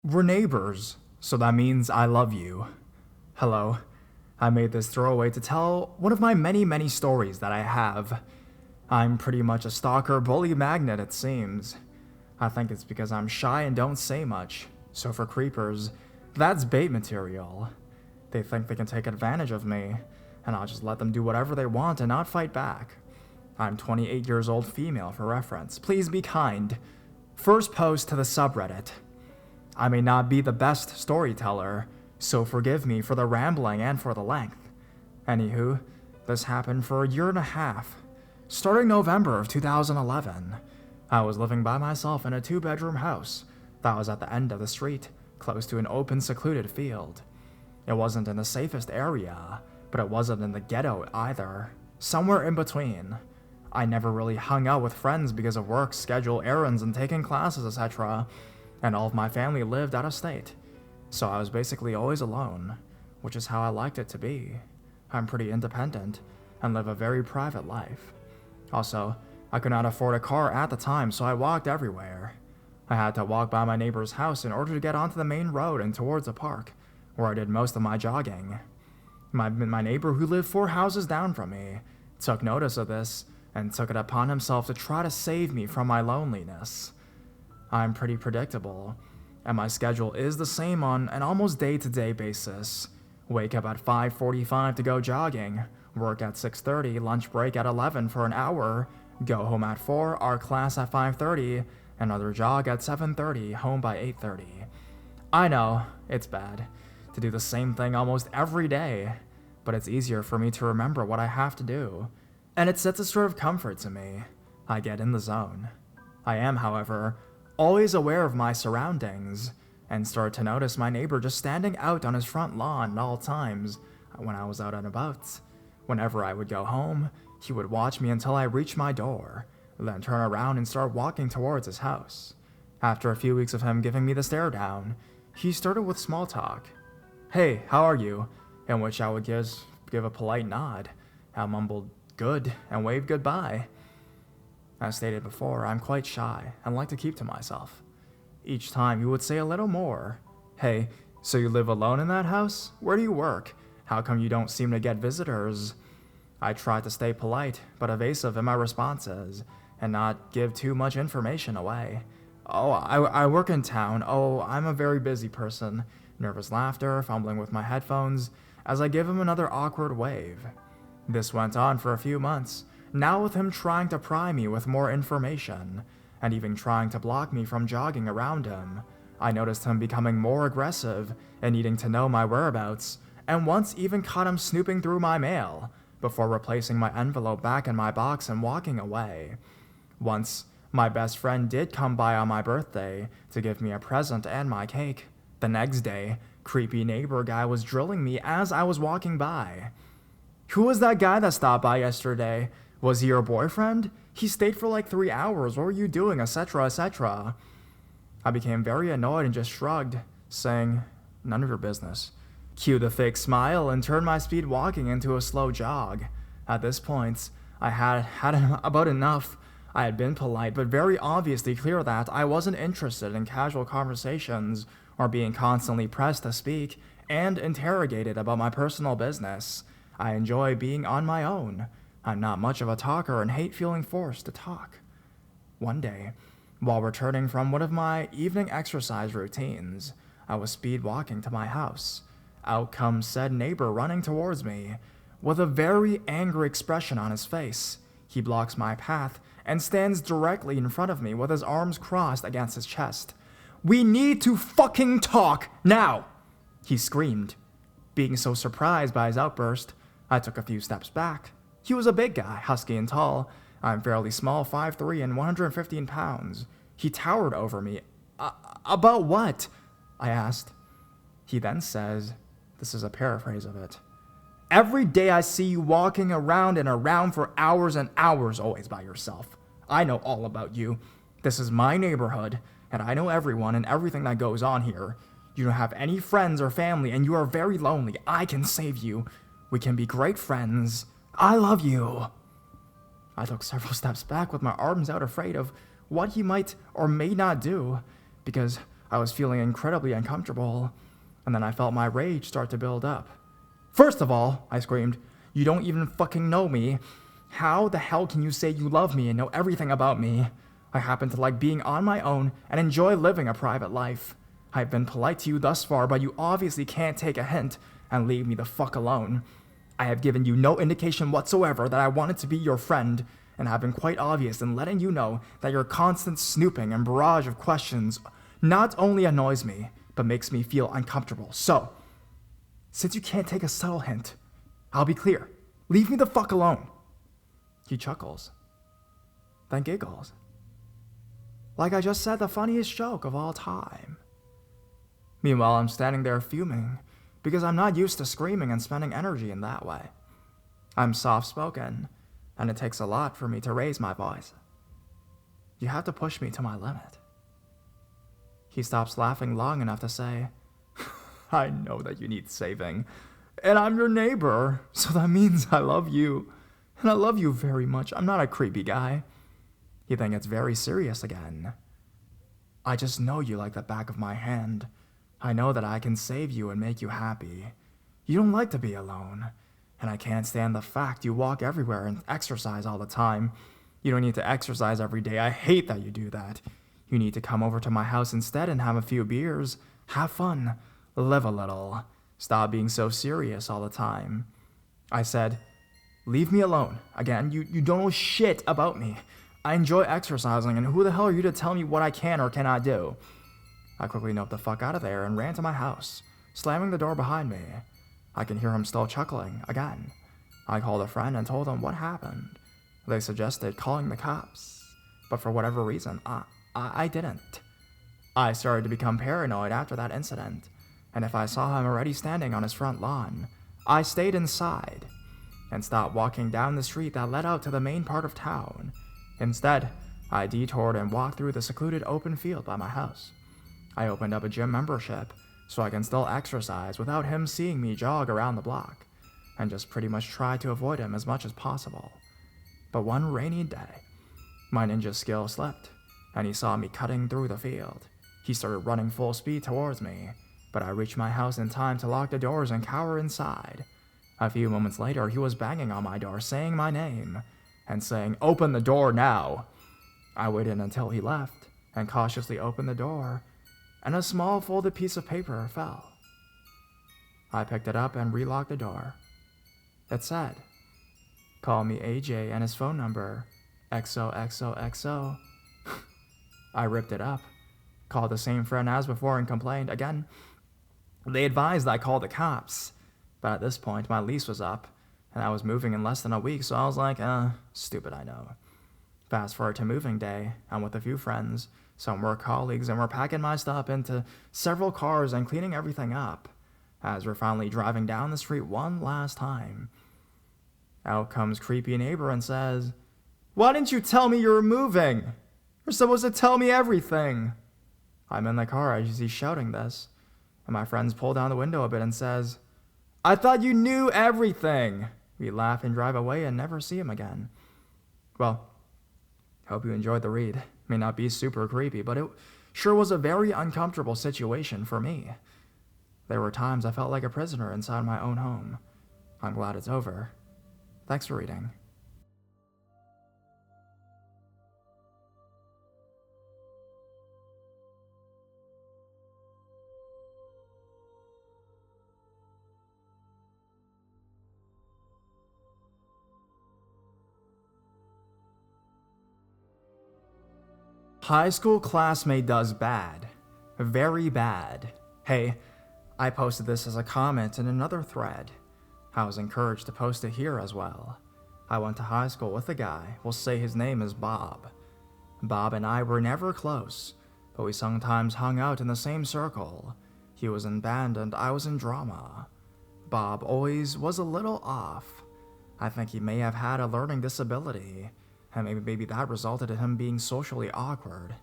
We're neighbors, so that means I love you. Hello. I made this throwaway to tell one of my many stories that I have. I'm pretty much a stalker bully magnet, it seems. I think it's because I'm shy and don't say much, so for creepers, that's bait material. They think they can take advantage of me, and I'll just let them do whatever they want and not fight back. I'm 28 years old female for reference. Please be kind. First post to the subreddit. I may not be the best storyteller, so forgive me for the rambling and for the length. Anywho, this happened for a year and a half. Starting November of 2011, I was living by myself in a 2-bedroom house that was at the end of the street, close to an open, secluded field. It wasn't in the safest area, but it wasn't in the ghetto either. Somewhere in between. I never really hung out with friends because of work, schedule, errands, and taking classes, etc., and all of my family lived out of state. So I was basically always alone, which is how I liked it to be. I'm pretty independent and live a very private life. Also, I could not afford a car at the time, so I walked everywhere. I had to walk by my neighbor's house in order to get onto the main road and towards a park, where I did most of my jogging. My neighbor, who lived 4 houses down from me, took notice of this and took it upon himself to try to save me from my loneliness. I'm pretty predictable, and my schedule is the same on an almost day-to-day basis. Wake up at 5:45 to go jogging, work at 6:30, lunch break at 11 for an hour, go home at 4, art class at 5:30, another jog at 7:30, home by 8:30. I know, it's bad to do the same thing almost every day, but it's easier for me to remember what I have to do, and it sets a sort of comfort to me. I get in the zone. I am, however, always aware of my surroundings, and start to notice my neighbor just standing out on his front lawn at all times when I was out and about. Whenever I would go home, he would watch me until I reached my door, then turn around and start walking towards his house. After a few weeks of him giving me the stare down, he started with small talk. "Hey, how are you?" In which I would give a polite nod. I mumbled "good" and waved goodbye. As stated before, I'm quite shy and like to keep to myself. Each time he would say a little more. "Hey, so you live alone in that house? Where do you work? How come you don't seem to get visitors?" I tried to stay polite, but evasive in my responses, and not give too much information away. "Oh, I work in town. Oh, I'm a very busy person." Nervous laughter, fumbling with my headphones, as I give him another awkward wave. This went on for a few months, now with him trying to pry me with more information, and even trying to block me from jogging around him. I noticed him becoming more aggressive and needing to know my whereabouts, and once even caught him snooping through my mail, before replacing my envelope back in my box and walking away. Once, my best friend did come by on my birthday to give me a present and my cake. The next day, creepy neighbor guy was drilling me as I was walking by. "Who was that guy that stopped by yesterday? Was he your boyfriend? He stayed for like 3 hours. What were you doing? Etc., etc." I became very annoyed and just shrugged, saying, "None of your business." Cue the fake smile and turned my speed walking into a slow jog. At this point, I had about enough. I had been polite, but very obviously clear that I wasn't interested in casual conversations or being constantly pressed to speak and interrogated about my personal business. I enjoy being on my own. I'm not much of a talker and hate feeling forced to talk. One day, while returning from one of my evening exercise routines, I was speed walking to my house. Out comes said neighbor running towards me, with a very angry expression on his face. He blocks my path and stands directly in front of me with his arms crossed against his chest. "We need to fucking talk, now!" he screamed. Being so surprised by his outburst, I took a few steps back. He was a big guy, husky and tall. I'm fairly small, 5'3" and 115 pounds. He towered over me. About what?" I asked. He then says, this is a paraphrase of it, "Every day I see you walking around and around for hours and hours, always by yourself. I know all about you. This is my neighborhood, and I know everyone and everything that goes on here. You don't have any friends or family, and you are very lonely. I can save you. We can be great friends. I love you." I took several steps back with my arms out, afraid of what he might or may not do, because I was feeling incredibly uncomfortable, and then I felt my rage start to build up. "First of all," I screamed, "you don't even fucking know me. How the hell can you say you love me and know everything about me? I happen to like being on my own and enjoy living a private life. I've been polite to you thus far, but you obviously can't take a hint and leave me the fuck alone. I have given you no indication whatsoever that I wanted to be your friend, and have been quite obvious in letting you know that your constant snooping and barrage of questions not only annoys me, but makes me feel uncomfortable. So, since you can't take a subtle hint, I'll be clear. Leave me the fuck alone." He chuckles, then giggles. Like I just said the funniest joke of all time. Meanwhile, I'm standing there fuming, because I'm not used to screaming and spending energy in that way. I'm soft-spoken, and it takes a lot for me to raise my voice. You have to push me to my limit. He stops laughing long enough to say, "I know that you need saving, and I'm your neighbor, so that means I love you, and I love you very much. I'm not a creepy guy." He then gets very serious again. "I just know you like the back of my hand. I know that I can save you and make you happy. You don't like to be alone, and I can't stand the fact you walk everywhere and exercise all the time. You don't need to exercise every day. I hate that you do that. You need to come over to my house instead and have a few beers. Have fun. Live a little. Stop being so serious all the time." I said, "Leave me alone. Again, you don't know shit about me. I enjoy exercising, and who the hell are you to tell me what I can or cannot do?" I quickly noped the fuck out of there and ran to my house, slamming the door behind me. I can hear him still chuckling again. I called a friend and told them what happened. They suggested calling the cops, but for whatever reason, I didn't. I started to become paranoid after that incident, and if I saw him already standing on his front lawn, I stayed inside and stopped walking down the street that led out to the main part of town. Instead, I detoured and walked through the secluded open field by my house. I opened up a gym membership so I can still exercise without him seeing me jog around the block, and just pretty much tried to avoid him as much as possible. But one rainy day, my ninja skill slipped, and he saw me cutting through the field. He started running full speed towards me, but I reached my house in time to lock the doors and cower inside. A few moments later, he was banging on my door, saying my name, and saying, "Open the door now." I waited until he left, and cautiously opened the door, and a small folded piece of paper fell. I picked it up and relocked the door. It said, "Call me AJ and his phone number, XOXOXO. I ripped it up, called the same friend as before and complained again. They advised I call the cops, but at this point my lease was up, and I was moving in less than a week, so I was like, stupid, I know. Fast forward to moving day, I'm with a few friends, some work colleagues, and we're packing my stuff into several cars and cleaning everything up, as we're finally driving down the street one last time. Out comes creepy neighbor and says, "Why didn't you tell me you were moving? You're supposed to tell me everything." I'm in the car as he's shouting this, and my friends pull down the window a bit and says, "I thought you knew everything." We laugh and drive away and never see him again. Well, hope you enjoyed the read. May not be super creepy, but it sure was a very uncomfortable situation for me. There were times I felt like a prisoner inside my own home. I'm glad it's over. Thanks for reading. High school classmate does bad. Very bad. Hey, I posted this as a comment in another thread. I was encouraged to post it here as well. I went to high school with a guy, we'll say his name is Bob. Bob and I were never close, but we sometimes hung out in the same circle. He was in band and I was in drama. Bob always was a little off. I think he may have had a learning disability, and maybe that resulted in him being socially awkward.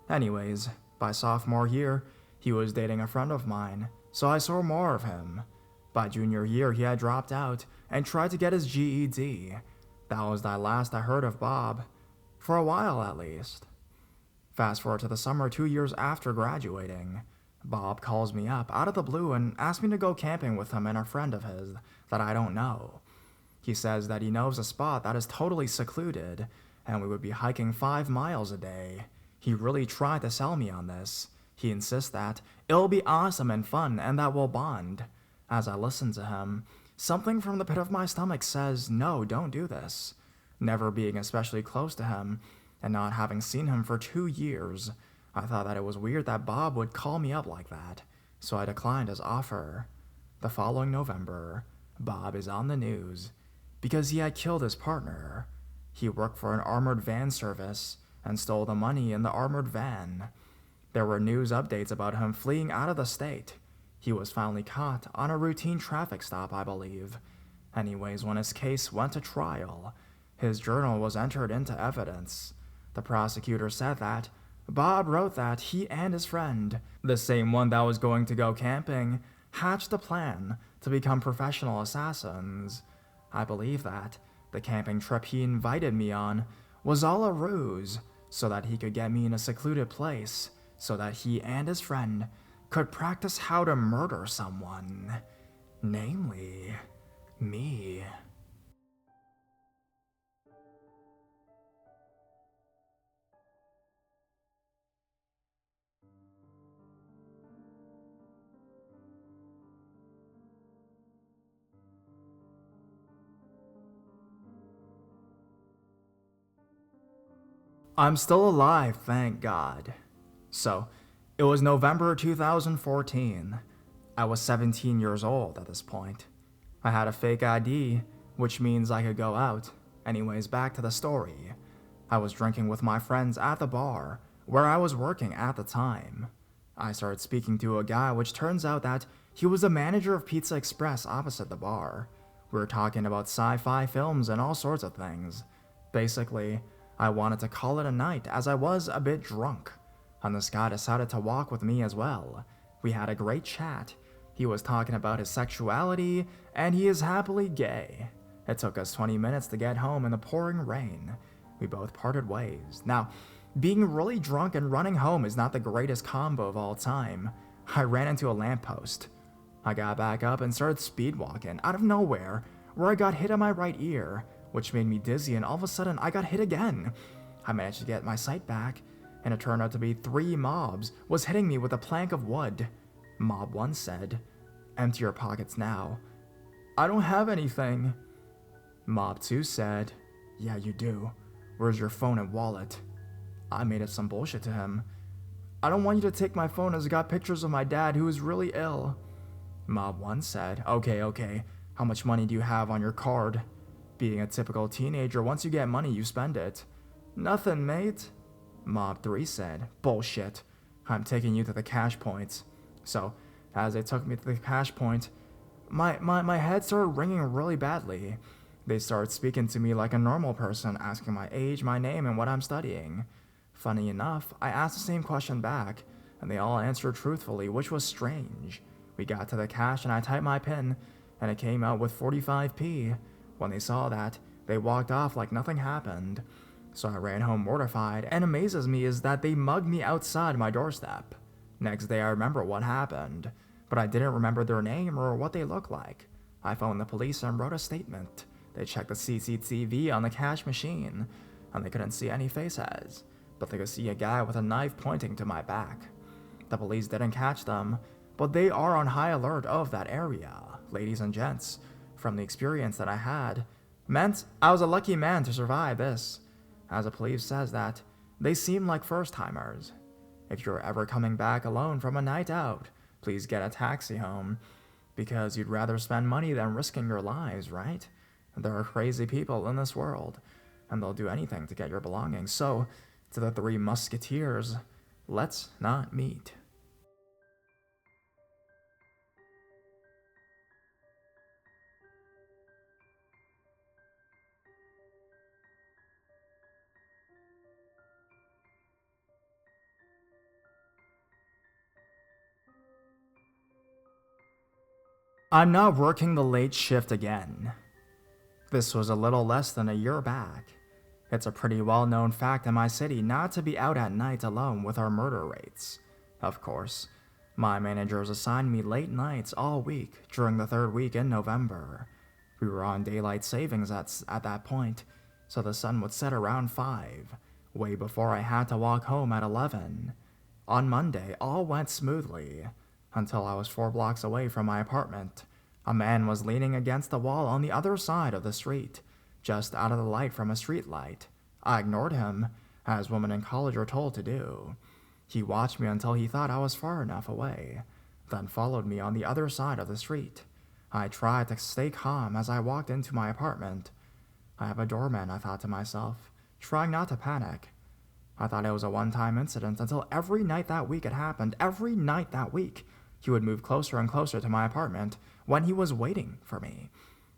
Anyways, by sophomore year, he was dating a friend of mine, so I saw more of him. By junior year, he had dropped out and tried to get his GED. That was the last I heard of Bob, for a while at least. Fast forward to the summer 2 years after graduating. Bob calls me up out of the blue and asks me to go camping with him and a friend of his that I don't know. He says that he knows a spot that is totally secluded, and we would be hiking 5 miles a day. He really tried to sell me on this. He insists that it'll be awesome and fun and that we'll bond. As I listen to him, something from the pit of my stomach says, no, don't do this. Never being especially close to him, and not having seen him for 2 years, I thought that it was weird that Bob would call me up like that, so I declined his offer. The following November, Bob is on the news because he had killed his partner. He worked for an armored van service and stole the money in the armored van. There were news updates about him fleeing out of the state. He was finally caught on a routine traffic stop, I believe. Anyways, when his case went to trial, his journal was entered into evidence. The prosecutor said that Bob wrote that he and his friend, the same one that was going to go camping, hatched a plan to become professional assassins. I believe that the camping trip he invited me on was all a ruse so that he could get me in a secluded place so that he and his friend could practice how to murder someone. Namely, me. I'm still alive, thank God. So, it was November 2014. I was 17 years old at this point. I had a fake ID, which means I could go out. Anyways, back to the story. I was drinking with my friends at the bar, where I was working at the time. I started speaking to a guy, which turns out that he was the manager of Pizza Express opposite the bar. We were talking about sci-fi films and all sorts of things. Basically, I wanted to call it a night as I was a bit drunk, and this guy decided to walk with me as well. We had a great chat. He was talking about his sexuality, and he is happily gay. It took us 20 minutes to get home in the pouring rain. We both parted ways. Now, being really drunk and running home is not the greatest combo of all time. I ran into a lamppost. I got back up and started speed walking out of nowhere, where I got hit in my right ear, which made me dizzy, and all of a sudden I got hit again. I managed to get my sight back, and it turned out to be 3 mobs was hitting me with a plank of wood. Mob 1 said, "Empty your pockets now." "I don't have anything." Mob 2 said, "Yeah, you do. Where's your phone and wallet?" I made up some bullshit to him. "I don't want you to take my phone as I got pictures of my dad who is really ill." Mob 1 said, Okay, how much money do you have on your card?" Being a typical teenager, once you get money, you spend it. "Nothing, mate." Mob 3 said, "Bullshit. I'm taking you to the cash points." So, as they took me to the cash point, my head started ringing really badly. They started speaking to me like a normal person, asking my age, my name, and what I'm studying. Funny enough, I asked the same question back, and they all answered truthfully, which was strange. We got to the cash and I typed my PIN, and it came out with 45p. When they saw that, they walked off like nothing happened. So I ran home mortified, and amazes me is that they mugged me outside my doorstep. Next day I remember what happened, but I didn't remember their name or what they looked like. I phoned the police and wrote a statement. They checked the CCTV on the cash machine, and they couldn't see any faces, but they could see a guy with a knife pointing to my back. The police didn't catch them, but they are on high alert of that area. Ladies and gents, from the experience that I had, meant I was a lucky man to survive this, as the police says that they seem like first-timers. If you're ever coming back alone from a night out, please get a taxi home, because you'd rather spend money than risking your lives, right? There are crazy people in this world, and they'll do anything to get your belongings. So, to the 3 musketeers, let's not meet. I'm not working the late shift again. This was a little less than a year back. It's a pretty well-known fact in my city not to be out at night alone with our murder rates. Of course, my managers assigned me late nights all week during the third week in November. We were on daylight savings at that point, so the sun would set around 5, way before I had to walk home at 11. On Monday, all went smoothly, until I was 4 blocks away from my apartment. A man was leaning against the wall on the other side of the street, just out of the light from a street light. I ignored him, as women in college are told to do. He watched me until he thought I was far enough away, then followed me on the other side of the street. I tried to stay calm as I walked into my apartment. I have a doorman, I thought to myself, trying not to panic. I thought it was a one-time incident until every night that week it happened. Every night that week, he would move closer and closer to my apartment when he was waiting for me.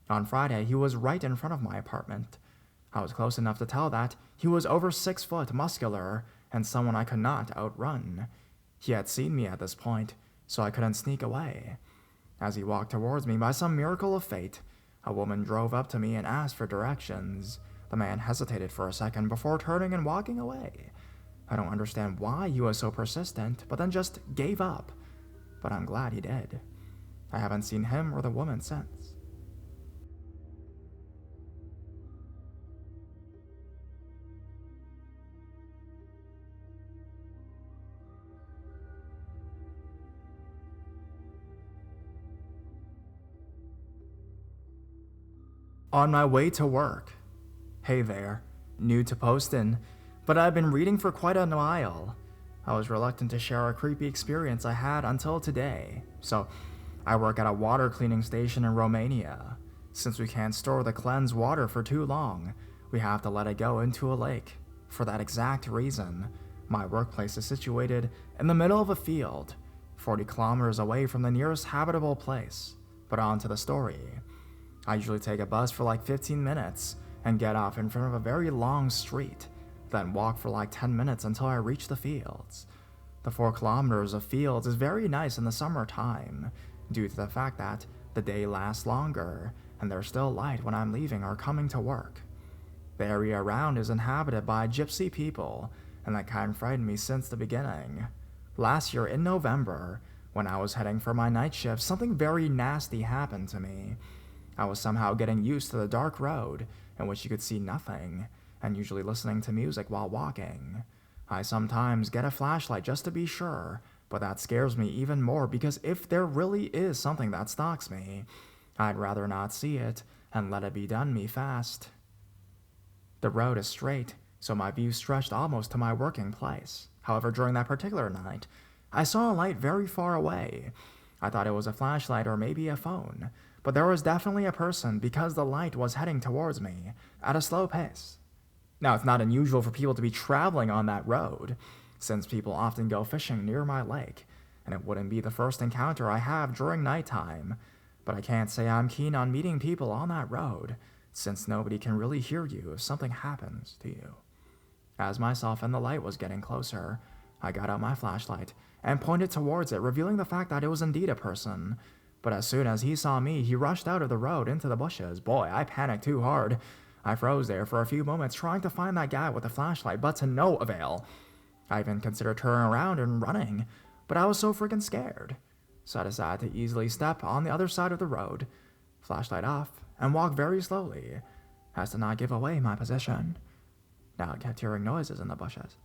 On Friday, he was right in front of my apartment. I was close enough to tell that he was over 6 foot, muscular, and someone I could not outrun. He had seen me at this point, so I couldn't sneak away. As he walked towards me, by some miracle of fate, a woman drove up to me and asked for directions. The man hesitated for a second before turning and walking away. I don't understand why he was so persistent, but then just gave up. But I'm glad he did. I haven't seen him or the woman since. On my way to work. Hey there, new to postin', but I've been reading for quite a while. I was reluctant to share a creepy experience I had until today. So, I work at a water cleaning station in Romania. Since we can't store the cleansed water for too long, we have to let it go into a lake. For that exact reason, my workplace is situated in the middle of a field, 40 kilometers away from the nearest habitable place. But on to the story. I usually take a bus for like 15 minutes and get off in front of a very long street, then walk for like 10 minutes until I reach the fields. The 4 kilometers of fields is very nice in the summertime, due to the fact that the day lasts longer and there's still light when I'm leaving or coming to work. The area around is inhabited by gypsy people, and that kind of frightened me since the beginning. Last year in November, when I was heading for my night shift, something very nasty happened to me. I was somehow getting used to the dark road, in which you could see nothing, and usually listening to music while walking. I sometimes get a flashlight just to be sure, but that scares me even more because if there really is something that stalks me, I'd rather not see it and let it be done me fast. The road is straight, so my view stretched almost to my working place. However, during that particular night, I saw a light very far away. I thought it was a flashlight or maybe a phone, but there was definitely a person because the light was heading towards me at a slow pace. Now, it's not unusual for people to be traveling on that road, since people often go fishing near my lake, and it wouldn't be the first encounter I have during nighttime, but I can't say I'm keen on meeting people on that road, since nobody can really hear you if something happens to you. As myself and the light was getting closer, I got out my flashlight and pointed towards it, revealing the fact that it was indeed a person. But as soon as he saw me, he rushed out of the road into the bushes. Boy, I panicked too hard. I froze there for a few moments trying to find that guy with the flashlight, but to no avail. I even considered turning around and running, but I was so freaking scared. So I decided to easily step on the other side of the road, flashlight off, and walk very slowly, as to not give away my position. Now I kept hearing noises in the bushes,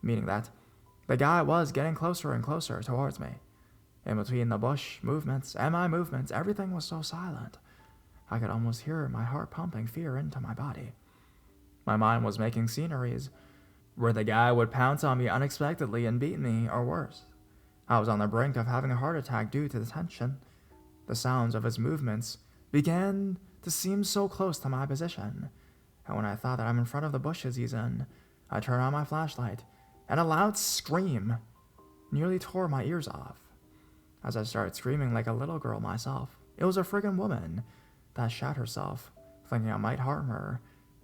meaning that the guy was getting closer and closer towards me. In between the bush movements and my movements, everything was so silent. I could almost hear my heart pumping fear into my body. My mind was making sceneries where the guy would pounce on me unexpectedly and beat me, or worse. I was on the brink of having a heart attack due to the tension. The sounds of his movements began to seem so close to my position, and when I thought that I'm in front of the bushes he's in, I turned on my flashlight, and a loud scream nearly tore my ears off. As I started screaming like a little girl myself, it was a friggin' woman that shot herself, thinking I might harm her.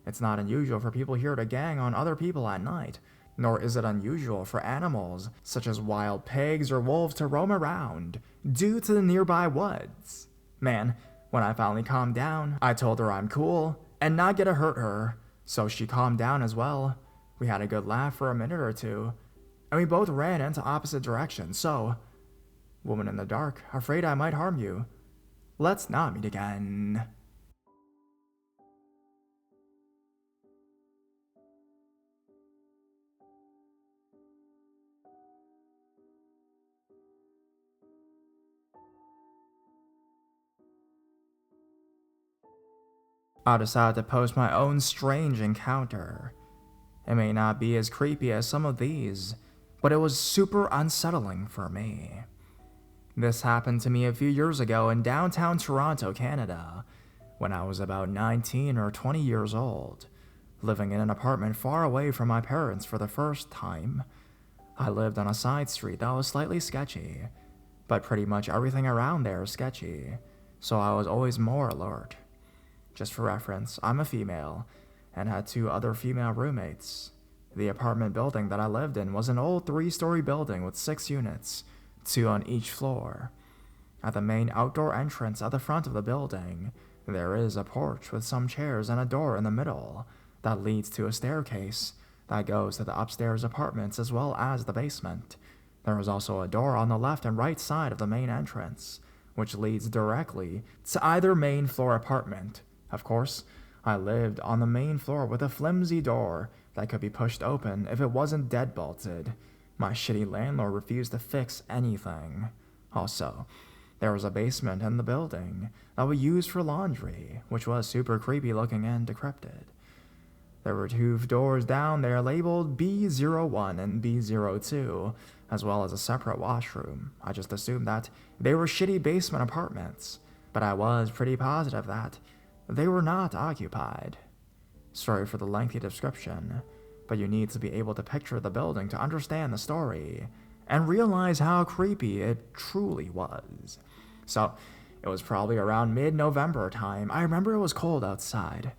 It's not unusual for people here to gang on other people at night, nor is it unusual for animals, such as wild pigs or wolves, to roam around, due to the nearby woods. Man, when I finally calmed down, I told her I'm cool, and not gonna hurt her, so she calmed down as well. We had a good laugh for a minute or two, and we both ran into opposite directions. So, woman in the dark, afraid I might harm you. Let's not meet again. I decided to post my own strange encounter. It may not be as creepy as some of these, but it was super unsettling for me. This happened to me a few years ago in downtown Toronto, Canada, when I was about 19 or 20 years old, living in an apartment far away from my parents for the first time. I lived on a side street that was slightly sketchy, but pretty much everything around there is sketchy, so I was always more alert. Just for reference, I'm a female, and had 2 other female roommates. The apartment building that I lived in was an old 3-story building with 6 units, 2 on each floor. At the main outdoor entrance at the front of the building, there is a porch with some chairs and a door in the middle that leads to a staircase that goes to the upstairs apartments as well as the basement. There is also a door on the left and right side of the main entrance, which leads directly to either main floor apartment. Of course, I lived on the main floor with a flimsy door that could be pushed open if it wasn't deadbolted. My shitty landlord refused to fix anything. Also, there was a basement in the building that we used for laundry, which was super creepy looking and decrepit. There were 2 doors down there labeled B01 and B02, as well as a separate washroom. I just assumed that they were shitty basement apartments, but I was pretty positive that they were not occupied. Sorry for the lengthy description, but you need to be able to picture the building to understand the story and realize how creepy it truly was. So, it was probably around mid-November time. I remember it was cold outside,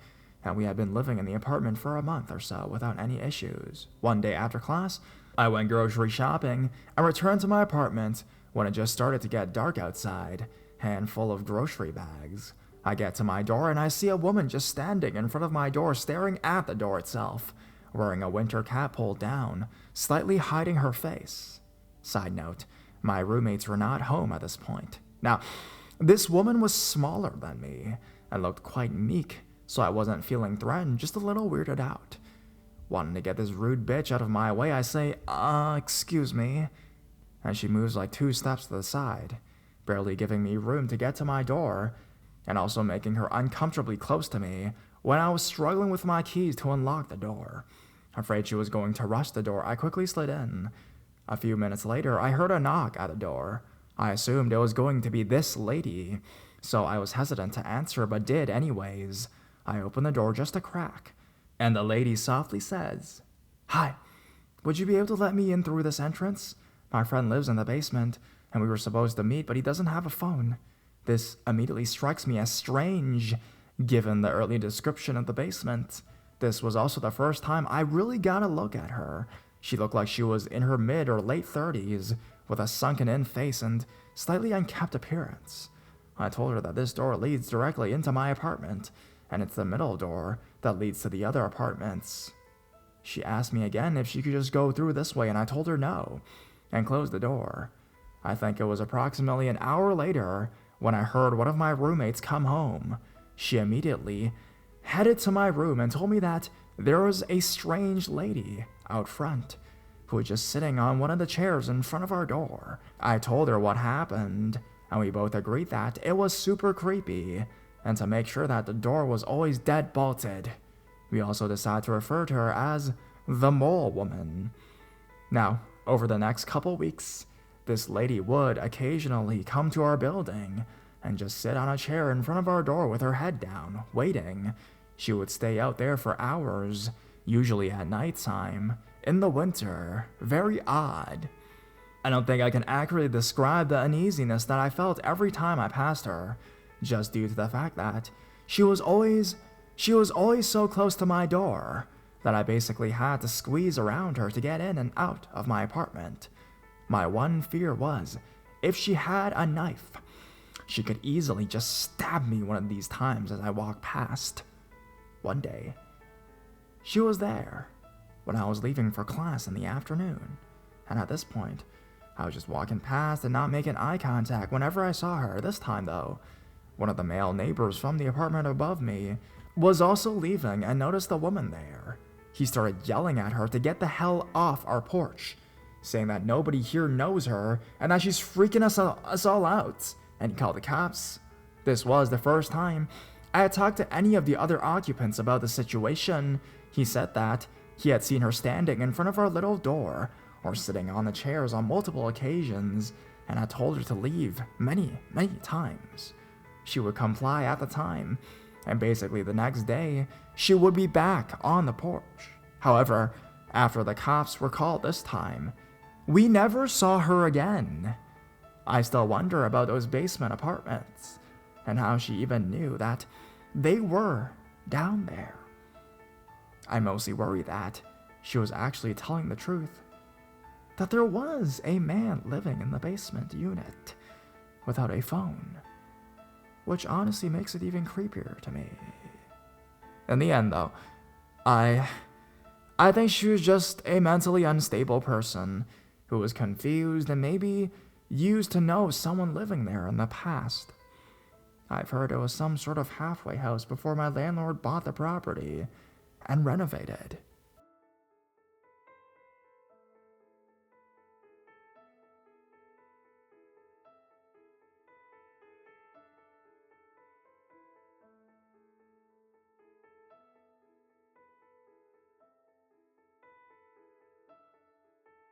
and we had been living in the apartment for a month or so without any issues. One day after class, I went grocery shopping and returned to my apartment when it just started to get dark outside, handful of grocery bags. I get to my door and I see a woman just standing in front of my door staring at the door itself, wearing a winter cap pulled down, slightly hiding her face. Side note, my roommates were not home at this point. Now, this woman was smaller than me and looked quite meek, so I wasn't feeling threatened, just a little weirded out. Wanting to get this rude bitch out of my way, I say, excuse me, and she moves like 2 steps to the side, barely giving me room to get to my door, and also making her uncomfortably close to me when I was struggling with my keys to unlock the door. Afraid she was going to rush the door, I quickly slid in. A few minutes later, I heard a knock at the door. I assumed it was going to be this lady, so I was hesitant to answer, but did anyways. I opened the door just a crack, and the lady softly says, "Hi, would you be able to let me in through this entrance? My friend lives in the basement, and we were supposed to meet, but he doesn't have a phone." This immediately strikes me as strange, given the early description of the basement. This was also the first time I really got a look at her. She looked like she was in her mid or late 30s, with a sunken-in face and slightly unkempt appearance. I told her that this door leads directly into my apartment, and it's the middle door that leads to the other apartments. She asked me again if she could just go through this way, and I told her no, and closed the door. I think it was approximately an hour later when I heard one of my roommates come home. She immediately headed to my room and told me that there was a strange lady out front who was just sitting on one of the chairs in front of our door. I told her what happened, and we both agreed that it was super creepy, and to make sure that the door was always dead bolted. We also decided to refer to her as the Mole Woman. Now, over the next couple weeks, this lady would occasionally come to our building and just sit on a chair in front of our door with her head down, waiting. She would stay out there for hours, usually at nighttime, in the winter. Very odd. I don't think I can accurately describe the uneasiness that I felt every time I passed her, just due to the fact that she was always so close to my door that I basically had to squeeze around her to get in and out of my apartment. My one fear was, if she had a knife, she could easily just stab me one of these times as I walked past. One day, She was there when I was leaving for class in the afternoon, and at this point, I was just walking past and not making eye contact whenever I saw her. This time, though, one of the male neighbors from the apartment above me was also leaving and noticed the woman there. He started yelling at her to get the hell off our porch, saying that nobody here knows her and that she's freaking us all out, and he called the cops. This was the first time I had talked to any of the other occupants about the situation. He said that he had seen her standing in front of our little door or sitting on the chairs on multiple occasions and had told her to leave many, many times. She would comply at the time, and basically the next day, she would be back on the porch. However, after the cops were called this time, we never saw her again. I still wonder about those basement apartments and how she even knew that they were down there. I mostly worry that she was actually telling the truth, that there was a man living in the basement unit without a phone, which honestly makes it even creepier to me. In the end, though, I think she was just a mentally unstable person who was confused and maybe used to know someone living there in the past. I've heard it was some sort of halfway house before my landlord bought the property and renovated.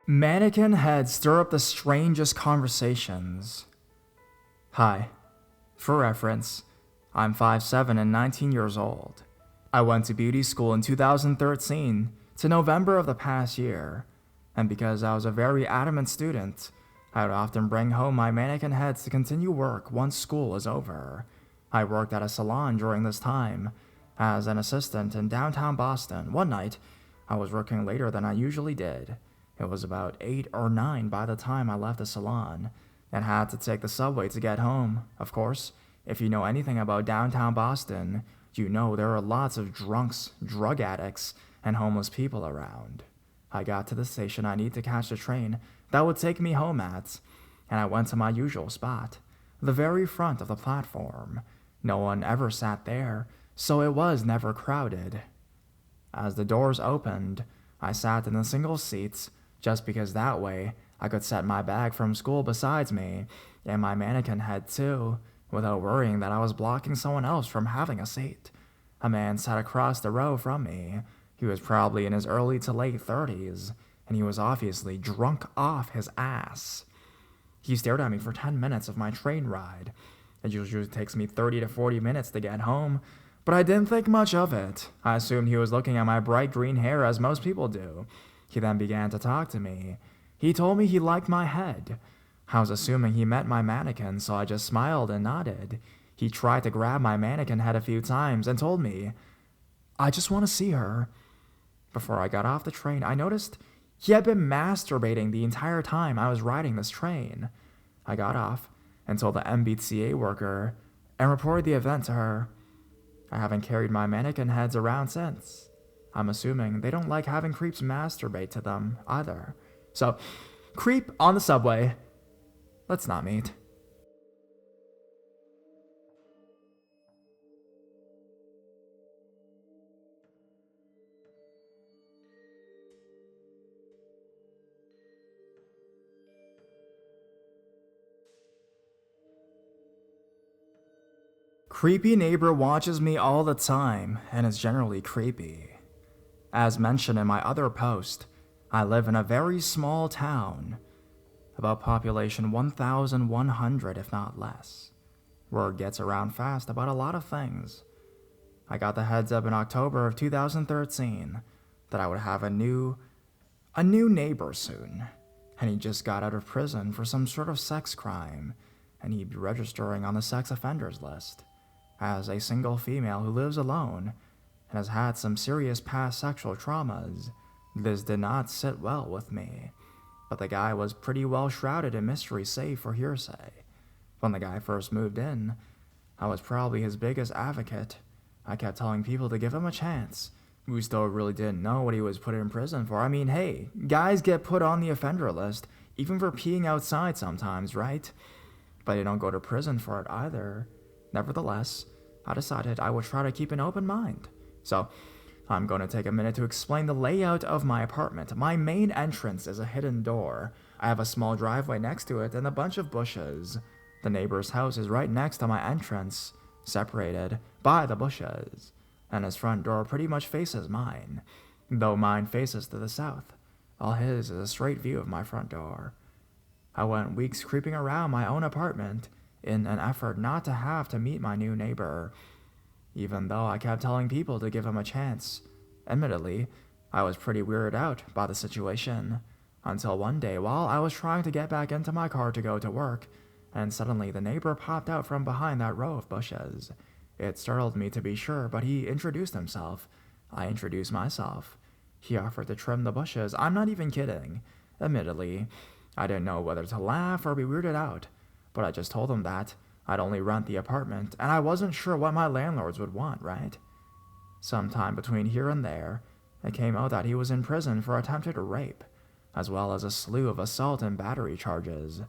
Mannequin heads stir up the strangest conversations. Hi. For reference, I'm 5'7" and 19 years old. I went to beauty school in 2013 to November of the past year, and because I was a very adamant student, I would often bring home my mannequin heads to continue work once school was over. I worked at a salon during this time as an assistant in downtown Boston. One night, I was working later than I usually did. It was about 8 or 9 by the time I left the salon and had to take the subway to get home. Of course, if you know anything about downtown Boston, you know there are lots of drunks, drug addicts, and homeless people around. I got to the station I need to catch the train that would take me home at, and I went to my usual spot, the very front of the platform. No one ever sat there, so it was never crowded. As the doors opened, I sat in the single seats just because that way I could set my bag from school beside me and my mannequin head too, without worrying that I was blocking someone else from having a seat. A man sat across the row from me. He was probably in his early to late 30s, and he was obviously drunk off his ass. He stared at me for 10 minutes of my train ride. It usually takes me 30 to 40 minutes to get home, but I didn't think much of it. I assumed he was looking at my bright green hair as most people do. He then began to talk to me. He told me he liked my head. I was assuming he meant my mannequin, so I just smiled and nodded. He tried to grab my mannequin head a few times and told me, "I just want to see her." Before I got off the train, I noticed he had been masturbating the entire time I was riding this train. I got off and told the MBTA worker and reported the event to her. I haven't carried my mannequin heads around since. I'm assuming they don't like having creeps masturbate to them either. So, creep on the subway. Let's not meet. Creepy neighbor watches me all the time and is generally creepy. As mentioned in my other post, I live in a very small town, about population 1,100 if not less. Word gets around fast about a lot of things. I got the heads up in October of 2013 that I would have a new neighbor soon, and he just got out of prison for some sort of sex crime, and he'd be registering on the sex offenders list. As a single female who lives alone and has had some serious past sexual traumas, this did not sit well with me. But the guy was pretty well shrouded in mystery save for hearsay. When the guy first moved in, I was probably his biggest advocate. I kept telling people to give him a chance, we still really didn't know what he was put in prison for. I mean, hey, guys get put on the offender list, even for peeing outside sometimes, right? But they don't go to prison for it either. Nevertheless, I decided I would try to keep an open mind. So, I'm going to take a minute to explain the layout of my apartment. My main entrance is a hidden door. I have a small driveway next to it and a bunch of bushes. The neighbor's house is right next to my entrance, separated by the bushes, and his front door pretty much faces mine, though mine faces to the south. All his is a straight view of my front door. I went weeks creeping around my own apartment in an effort not to have to meet my new neighbor, even though I kept telling people to give him a chance. Admittedly, I was pretty weirded out by the situation, until one day while I was trying to get back into my car to go to work, and suddenly the neighbor popped out from behind that row of bushes. It startled me to be sure, but he introduced himself. I introduced myself. He offered to trim the bushes. I'm not even kidding. Admittedly, I didn't know whether to laugh or be weirded out, but I just told him that I'd only rent the apartment, and I wasn't sure what my landlords would want, right? Sometime between here and there, it came out that he was in prison for attempted rape, as well as a slew of assault and battery charges.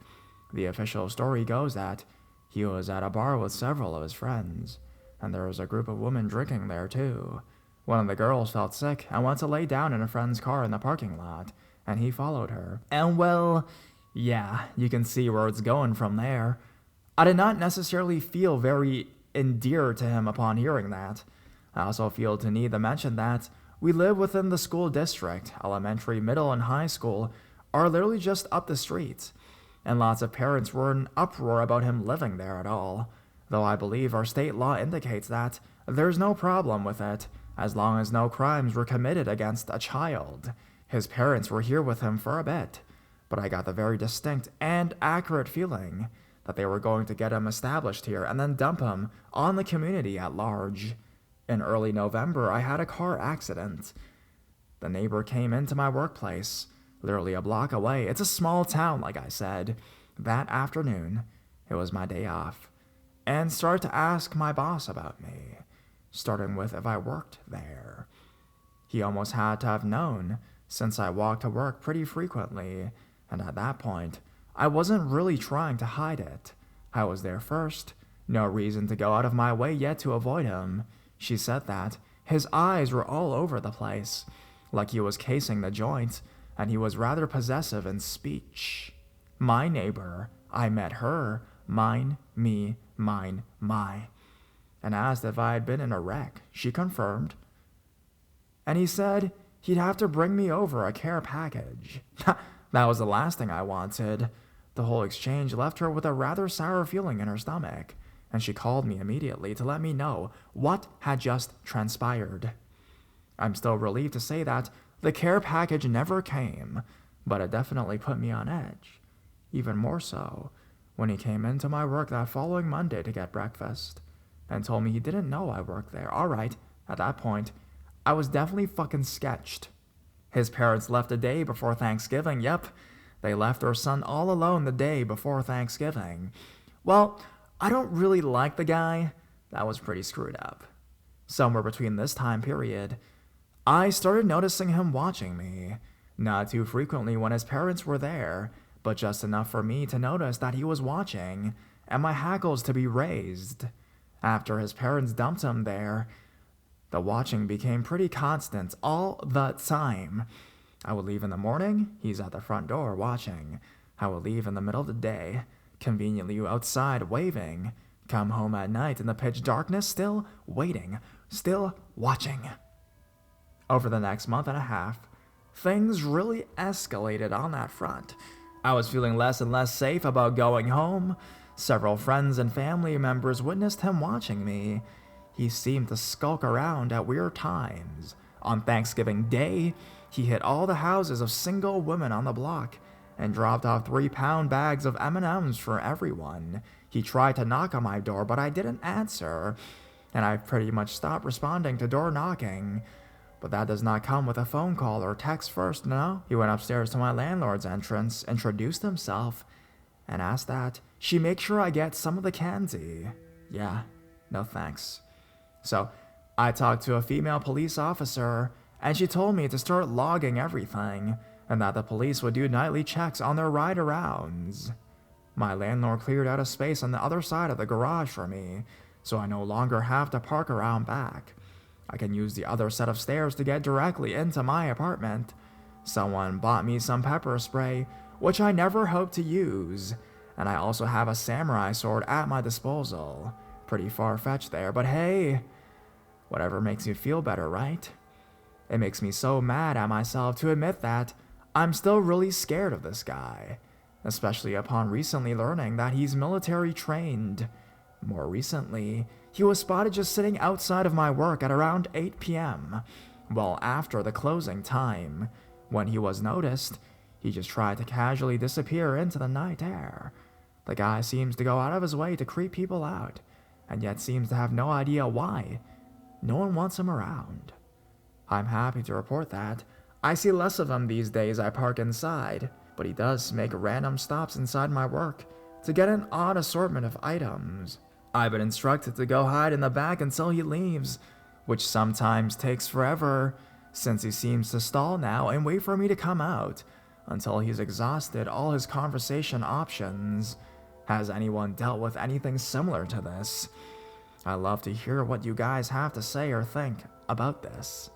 The official story goes that he was at a bar with several of his friends, and there was a group of women drinking there too. One of the girls felt sick and went to lay down in a friend's car in the parking lot, and he followed her. And well, yeah, you can see where it's going from there. I did not necessarily feel very endeared to him upon hearing that. I also feel to need to mention that we live within the school district. Elementary, middle, and high school are literally just up the street, and lots of parents were in uproar about him living there at all, though I believe our state law indicates that there's no problem with it, as long as no crimes were committed against a child. His parents were here with him for a bit, but I got the very distinct and accurate feeling that they were going to get him established here and then dump him on the community at large. In early November, I had a car accident. The neighbor came into my workplace, literally a block away. It's a small town, like I said. That afternoon, it was my day off, and started to ask my boss about me, starting with if I worked there. He almost had to have known, since I walked to work pretty frequently, and at that point, I wasn't really trying to hide it. I was there first. No reason to go out of my way yet to avoid him. She said that his eyes were all over the place, like he was casing the joint, and he was rather possessive in speech. My neighbor, I met her, mine, me, mine, my, and asked if I had been in a wreck. She confirmed. And he said he'd have to bring me over a care package. That was the last thing I wanted. The whole exchange left her with a rather sour feeling in her stomach, and she called me immediately to let me know what had just transpired. I'm still relieved to say that the care package never came, but it definitely put me on edge. Even more so when he came into my work that following Monday to get breakfast and told me he didn't know I worked there. Alright, at that point, I was definitely fucking sketched. His parents left a day before Thanksgiving. Yep, they left their son all alone the day before Thanksgiving. Well, I don't really like the guy. That was pretty screwed up. Somewhere between this time period, I started noticing him watching me. Not too frequently when his parents were there, but just enough for me to notice that he was watching, and my hackles to be raised. After his parents dumped him there, the watching became pretty constant all the time. I would leave in the morning, he's at the front door watching. I would leave in the middle of the day, conveniently outside waving. Come home at night in the pitch darkness, still waiting, still watching. Over the next month and a half, things really escalated on that front. I was feeling less and less safe about going home. Several friends and family members witnessed him watching me. He seemed to skulk around at weird times. On Thanksgiving Day, he hit all the houses of single women on the block and dropped off 3-pound bags of M&Ms for everyone. He tried to knock on my door, but I didn't answer, and I pretty much stopped responding to door knocking. But that does not come with a phone call or text first, no. He went upstairs to my landlord's entrance, introduced himself, and asked that she make sure I get some of the candy. Yeah, no thanks. So, I talked to a female police officer, and she told me to start logging everything, and that the police would do nightly checks on their ride-arounds. My landlord cleared out a space on the other side of the garage for me, so I no longer have to park around back. I can use the other set of stairs to get directly into my apartment. Someone bought me some pepper spray, which I never hoped to use, and I also have a samurai sword at my disposal. Pretty far-fetched there, but hey, whatever makes you feel better, right? It makes me so mad at myself to admit that I'm still really scared of this guy, especially upon recently learning that he's military trained. More recently, he was spotted just sitting outside of my work at around 8 p.m., well after the closing time. When he was noticed, he just tried to casually disappear into the night air. The guy seems to go out of his way to creep people out, and yet seems to have no idea why. No one wants him around. I'm happy to report that I see less of him these days. I park inside, but he does make random stops inside my work to get an odd assortment of items. I've been instructed to go hide in the back until he leaves, which sometimes takes forever, since he seems to stall now and wait for me to come out until he's exhausted all his conversation options. Has anyone dealt with anything similar to this? I love to hear what you guys have to say or think about this.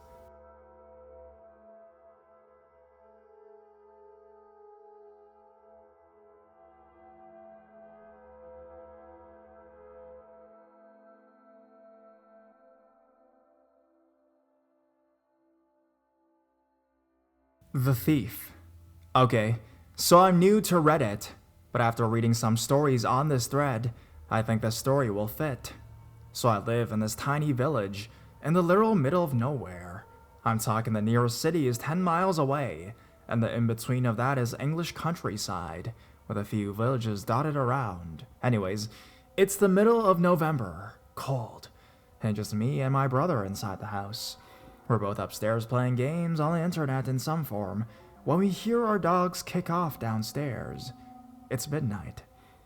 The Thief. Okay, so I'm new to Reddit, but after reading some stories on this thread, I think the story will fit. So I live in this tiny village in the literal middle of nowhere. I'm talking the nearest city is 10 miles away, and the in-between of that is English countryside, with a few villages dotted around. Anyways, it's the middle of November, cold, and just me and my brother inside the house. We're both upstairs playing games on the internet in some form when we hear our dogs kick off downstairs. It's midnight.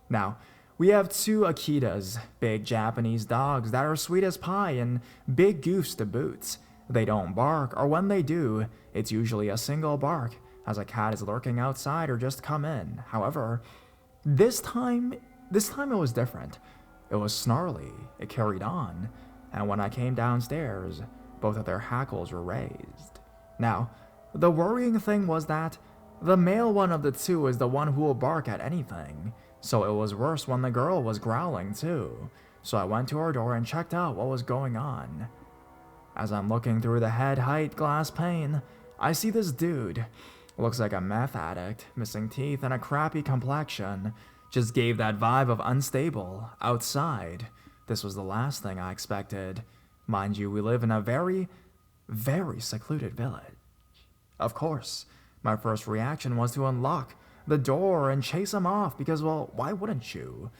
Now, we have two Akitas, big Japanese dogs that are sweet as pie and big goofs to boot. They don't bark, or when they do, it's usually a single bark, as a cat is lurking outside or just come in. However, this time it was different. It was snarly, it carried on, and when I came downstairs, both of their hackles were raised. Now, the worrying thing was that the male one of the two is the one who will bark at anything, so it was worse when the girl was growling too. So I went to her door and checked out what was going on. As I'm looking through the head-height glass pane, I see this dude. Looks like a meth addict, missing teeth and a crappy complexion. Just gave that vibe of unstable, outside. This was the last thing I expected. Mind you, we live in a very, very secluded village. Of course, my first reaction was to unlock the door and chase him off because, well, why wouldn't you?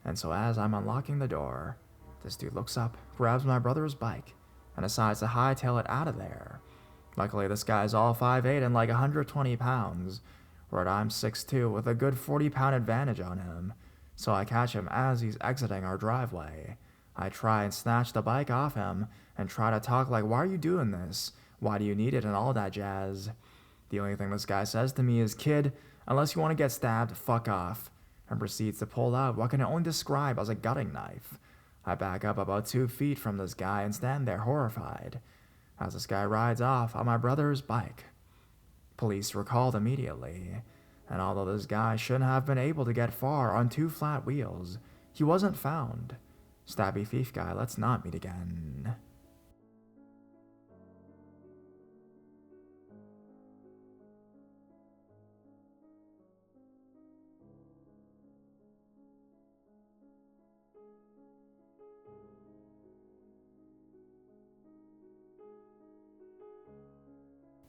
And so as I'm unlocking the door, this dude looks up, grabs my brother's bike, and decides to hightail it out of there. Luckily, this guy's all 5'8" and like 120 pounds, whereas I'm 6'2" with a good 40-pound advantage on him. So I catch him as he's exiting our driveway. I try and snatch the bike off him and try to talk like, why are you doing this? Why do you need it and all that jazz? The only thing this guy says to me is, kid, unless you want to get stabbed, fuck off, and proceeds to pull out what can only describe as a gutting knife. I back up about 2 feet from this guy and stand there horrified as this guy rides off on my brother's bike. Police were called immediately, and although this guy shouldn't have been able to get far on 2 flat wheels, he wasn't found. Stabby thief guy, let's not meet again.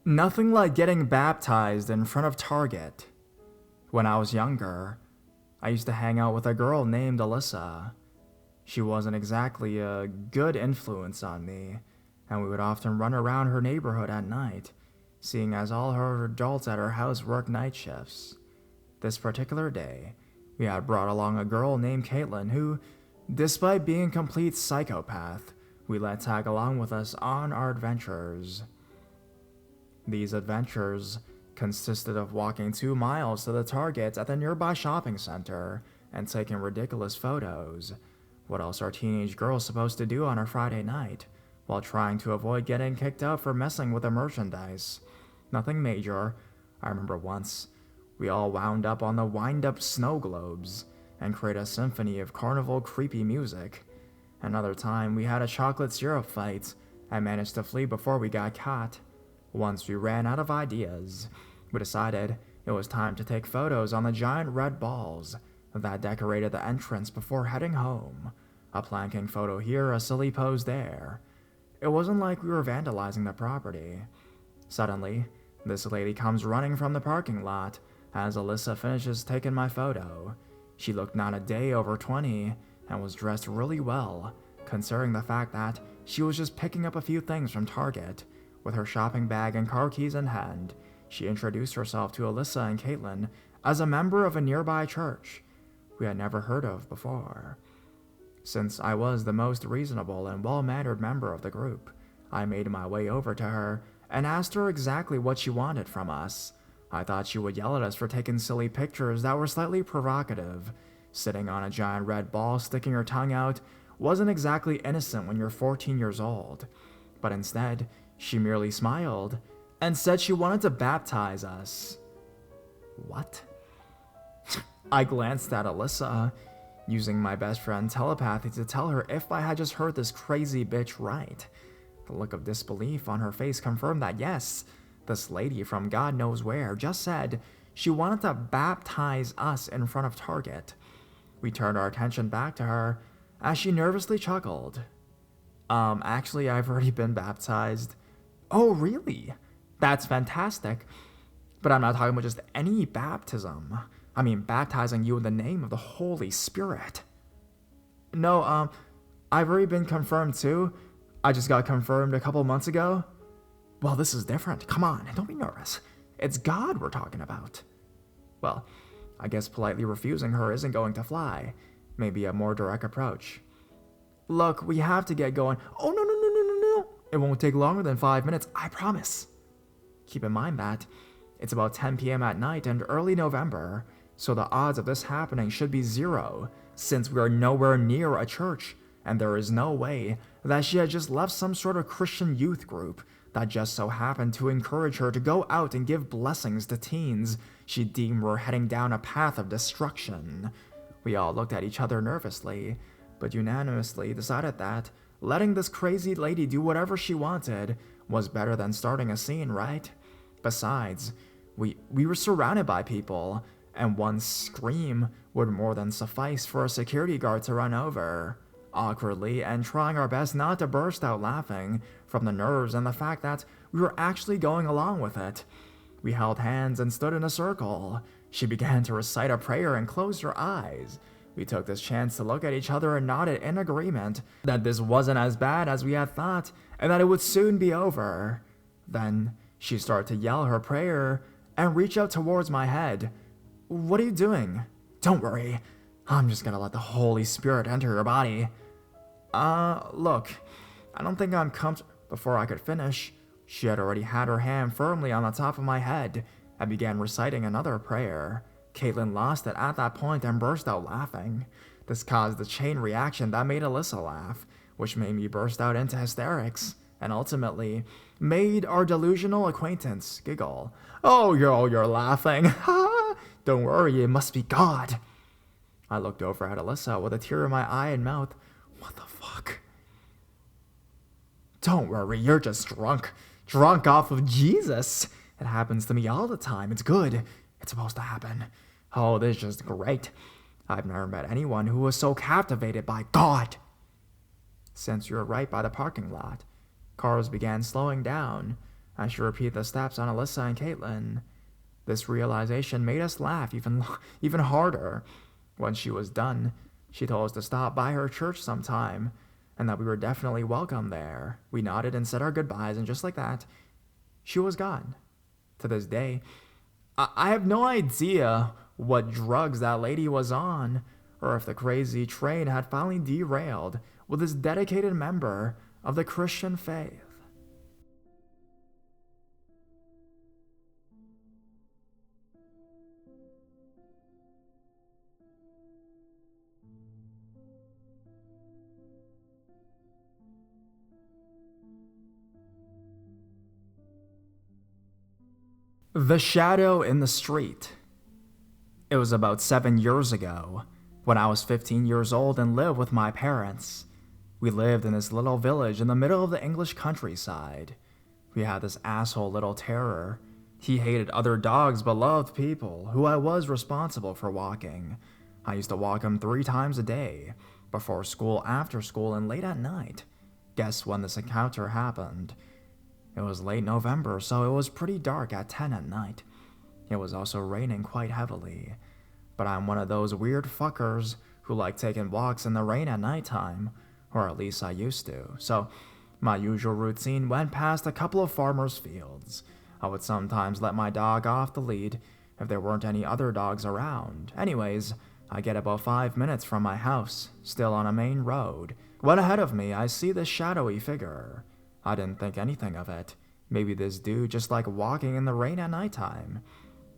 Nothing like getting baptized in front of Target. When I was younger, I used to hang out with a girl named Alyssa. She wasn't exactly a good influence on me, and we would often run around her neighborhood at night, seeing as all her adults at her house worked night shifts. This particular day, we had brought along a girl named Caitlin who, despite being a complete psychopath, we let tag along with us on our adventures. These adventures consisted of walking 2 miles to the Target at the nearby shopping center and taking ridiculous photos. What else are teenage girls supposed to do on a Friday night, while trying to avoid getting kicked out for messing with the merchandise? Nothing major. I remember once, we all wound up on the wind-up snow globes and created a symphony of carnival creepy music. Another time, we had a chocolate syrup fight and managed to flee before we got caught. Once we ran out of ideas, we decided it was time to take photos on the giant red balls that decorated the entrance before heading home. A planking photo here, a silly pose there. It wasn't like we were vandalizing the property. Suddenly, this lady comes running from the parking lot as Alyssa finishes taking my photo. She looked not a day over 20 and was dressed really well, considering the fact that she was just picking up a few things from Target. With her shopping bag and car keys in hand, she introduced herself to Alyssa and Caitlin as a member of a nearby church we had never heard of before. Since I was the most reasonable and well-mannered member of the group, I made my way over to her and asked her exactly what she wanted from us. I thought she would yell at us for taking silly pictures that were slightly provocative. Sitting on a giant red ball sticking her tongue out wasn't exactly innocent when you're 14 years old, but instead, she merely smiled and said she wanted to baptize us. What? I glanced at Alyssa, using my best friend telepathy to tell her if I had just heard this crazy bitch right. The look of disbelief on her face confirmed that yes, this lady from God knows where just said she wanted to baptize us in front of Target. We turned our attention back to her as she nervously chuckled. Actually, I've already been baptized. Oh, really? That's fantastic. But I'm not talking about just any baptism. I mean, baptizing you in the name of the Holy Spirit. No, I've already been confirmed too. I just got confirmed a couple months ago. Well, this is different. Come on, don't be nervous. It's God we're talking about. Well, I guess politely refusing her isn't going to fly. Maybe a more direct approach. Look, we have to get going. Oh, no. It won't take longer than 5 minutes, I promise. Keep in mind that it's about 10 p.m. at night and early November, so the odds of this happening should be 0, since we are nowhere near a church, and there is no way that she had just left some sort of Christian youth group that just so happened to encourage her to go out and give blessings to teens she deemed were heading down a path of destruction. We all looked at each other nervously, but unanimously decided that letting this crazy lady do whatever she wanted was better than starting a scene, right? Besides, we were surrounded by people, and one scream would more than suffice for a security guard to run over. Awkwardly, and trying our best not to burst out laughing from the nerves and the fact that we were actually going along with it, we held hands and stood in a circle. She began to recite a prayer and closed her eyes. We took this chance to look at each other and nodded in agreement that this wasn't as bad as we had thought and that it would soon be over. Then she started to yell her prayer and reach out towards my head. What are you doing? Don't worry. I'm just gonna let the Holy Spirit enter your body. Look, I don't think I'm comfortable. Before I could finish, she had already had her hand firmly on the top of my head and began reciting another prayer. Caitlin lost it at that point and burst out laughing. This caused the chain reaction that made Alyssa laugh, which made me burst out into hysterics, and ultimately made our delusional acquaintance giggle. Oh, you're laughing. Ha! Don't worry, it must be God. I looked over at Alyssa with a tear in my eye and mouth. What the fuck? Don't worry, you're just drunk. Drunk off of Jesus. It happens to me all the time. It's good. It's supposed to happen. Oh, this is just great. I've never met anyone who was so captivated by God. Since you were right by the parking lot, cars began slowing down. I should repeat the steps on Alyssa and Caitlin. This realization made us laugh even harder. When she was done, she told us to stop by her church sometime, and that we were definitely welcome there. We nodded and said our goodbyes, and just like that, she was gone. To this day, I have no idea what drugs that lady was on, or if the crazy train had finally derailed with this dedicated member of the Christian faith. The shadow in the street. It was about 7 years ago, when I was 15 years old and lived with my parents. We lived in this little village in the middle of the English countryside. We had this asshole little terror. He hated other dogs but loved people, who I was responsible for walking. I used to walk him 3 times a day, before school, after school, and late at night. Guess when this encounter happened? It was late November, so it was pretty dark at 10 at night. It was also raining quite heavily. But I'm one of those weird fuckers who like taking walks in the rain at nighttime, or at least I used to. So my usual routine went past a couple of farmers' fields. I would sometimes let my dog off the lead if there weren't any other dogs around. Anyways, I get about 5 minutes from my house, still on a main road, when ahead of me I see this shadowy figure. I didn't think anything of it. Maybe this dude just liked walking in the rain at nighttime.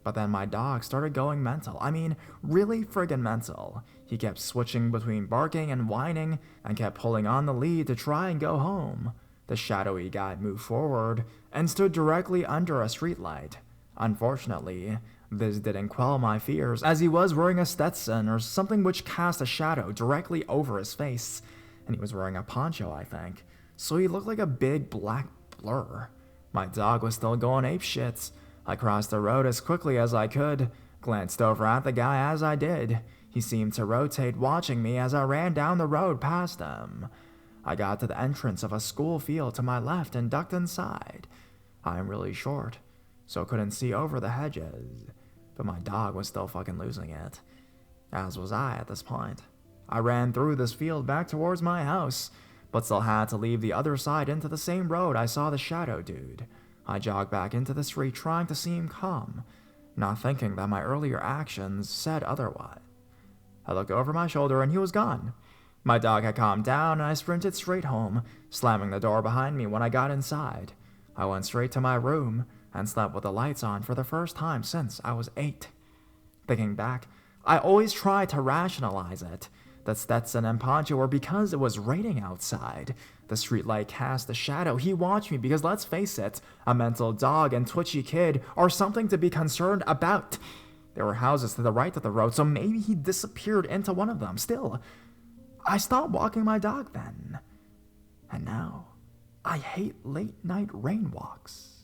But then my dog started going mental. I mean, really friggin' mental. He kept switching between barking and whining and kept pulling on the lead to try and go home. The shadowy guy moved forward and stood directly under a streetlight. Unfortunately, this didn't quell my fears, as he was wearing a Stetson or something which cast a shadow directly over his face, and he was wearing a poncho, I think. So he looked like a big black blur. My dog was still going apeshit. I crossed the road as quickly as I could, glanced over at the guy as I did. He seemed to rotate, watching me as I ran down the road past him. I got to the entrance of a school field to my left and ducked inside. I am really short, so couldn't see over the hedges. But my dog was still fucking losing it. As was I at this point. I ran through this field back towards my house, but still had to leave the other side into the same road I saw the shadow dude. I jogged back into the street trying to seem calm, not thinking that my earlier actions said otherwise. I looked over my shoulder and he was gone. My dog had calmed down and I sprinted straight home, slamming the door behind me when I got inside. I went straight to my room and slept with the lights on for the first time since I was 8. Thinking back, I always tried to rationalize it. That Stetson and poncho were because it was raining outside. The streetlight cast a shadow. He watched me because, let's face it, a mental dog and twitchy kid are something to be concerned about. There were houses to the right of the road, so maybe he disappeared into one of them. Still, I stopped walking my dog then. And now, I hate late night rain walks.